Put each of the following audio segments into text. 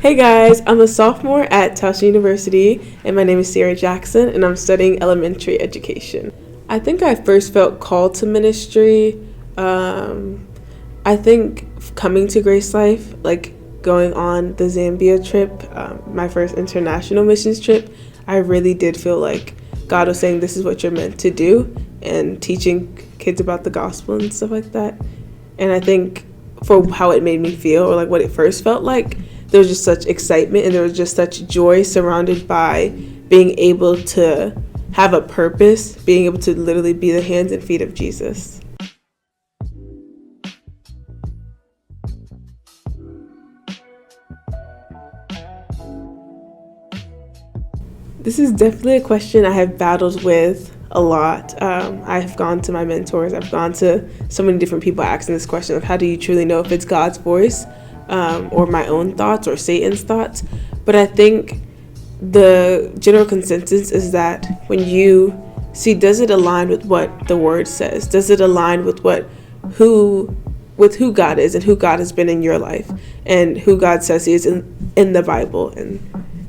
Hey guys, I'm a sophomore at Tufts University, and my name is Ciara Jackson, and I'm studying elementary education. I think I first felt called to ministry. I think coming to Grace Life, like going on the Zambia trip, my first international missions trip, I really did feel like God was saying, this is what you're meant to do, and teaching kids about the gospel and stuff like that. And I think for how it made me feel, or like what it first felt like, there was just such excitement and there was just such joy surrounded by being able to have a purpose, being able to literally be the hands and feet of Jesus. This is definitely a question I have battled with a lot. I've gone to my mentors, I've gone to so many different people asking this question of how do you truly know if it's God's voice? Or my own thoughts or Satan's thoughts. But I think the general consensus is that when you see, does it align with what the word says? Does it align with who God is and who God has been in your life and who God says he is in the Bible? And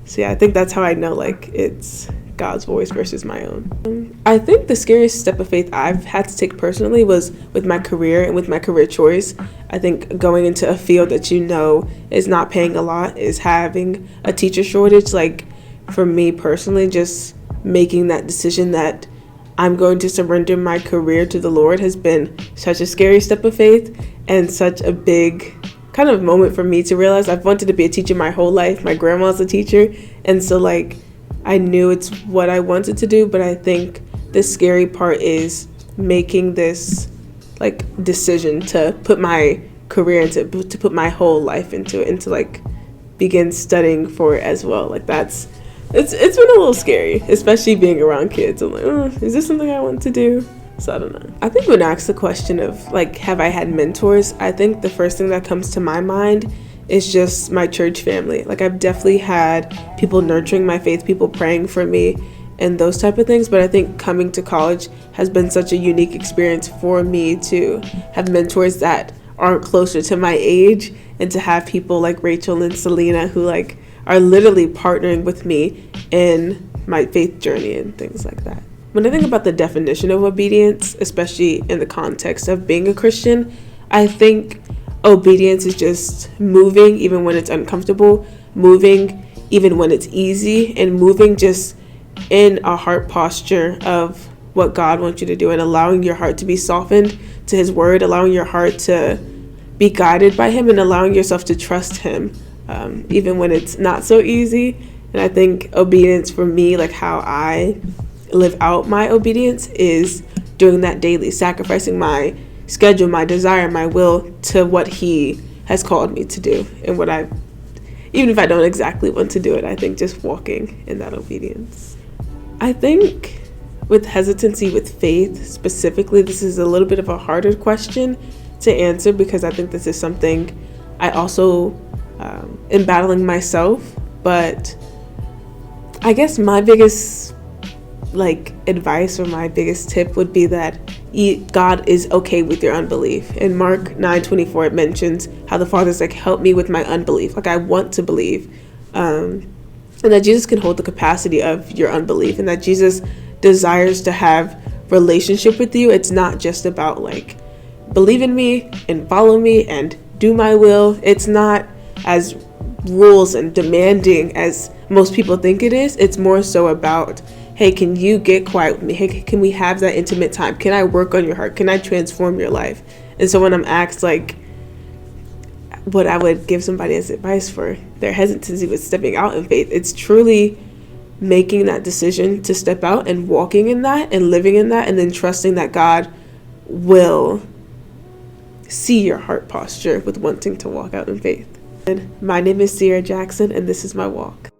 so yeah, I think that's how I know like it's God's voice versus my own. I think the scariest step of faith I've had to take personally was with my career and with my career choice. I think going into a field that you know is not paying a lot, is having a teacher shortage. Like for me personally, just making that decision that I'm going to surrender my career to the Lord has been such a scary step of faith and such a big kind of moment for me to realize I've wanted to be a teacher my whole life. My grandma's a teacher, and so like I knew it's what I wanted to do, but I think the scary part is making this like decision to put my career into, to put my whole life into it, and to like begin studying for it as well. Like it's been a little scary, especially being around kids. I'm like, is this something I want to do? So I don't know. I think when asked the question of like, have I had mentors? I think the first thing that comes to my mind is just my church family. Like I've definitely had people nurturing my faith, people praying for me and those type of things. But I think coming to college has been such a unique experience for me to have mentors that aren't closer to my age, and to have people like Rachel and Selena who like are literally partnering with me in my faith journey and things like that. When I think about the definition of obedience, especially in the context of being a Christian, I think obedience is just moving even when it's uncomfortable, moving even when it's easy, and moving just in a heart posture of what God wants you to do, and allowing your heart to be softened to his word, allowing your heart to be guided by him, and allowing yourself to trust him even when it's not so easy. And I think obedience for me, like how I live out my obedience, is doing that daily, sacrificing my schedule, my desire, my will to what he has called me to do, and even if I don't exactly want to do it, I think just walking in that obedience. I think with hesitancy with faith specifically, this is a little bit of a harder question to answer, because I think this is something I also am battling myself. But I guess my biggest advice, or my biggest tip would be that God is okay with your unbelief. In Mark 9:24, it mentions how the Father's like, help me with my unbelief. Like I want to believe, and that Jesus can hold the capacity of your unbelief, and that Jesus desires to have relationship with you. It's not just about like, believe in me and follow me and do my will. It's not as rules and demanding as most people think it is. It's more so about, hey, can you get quiet with me? Hey, can we have that intimate time? Can I work on your heart? Can I transform your life? And so when I'm asked like what I would give somebody as advice for their hesitancy with stepping out in faith, it's truly making that decision to step out and walking in that and living in that, and then trusting that God will see your heart posture with wanting to walk out in faith. And my name is Ciara Jackson, and this is my walk.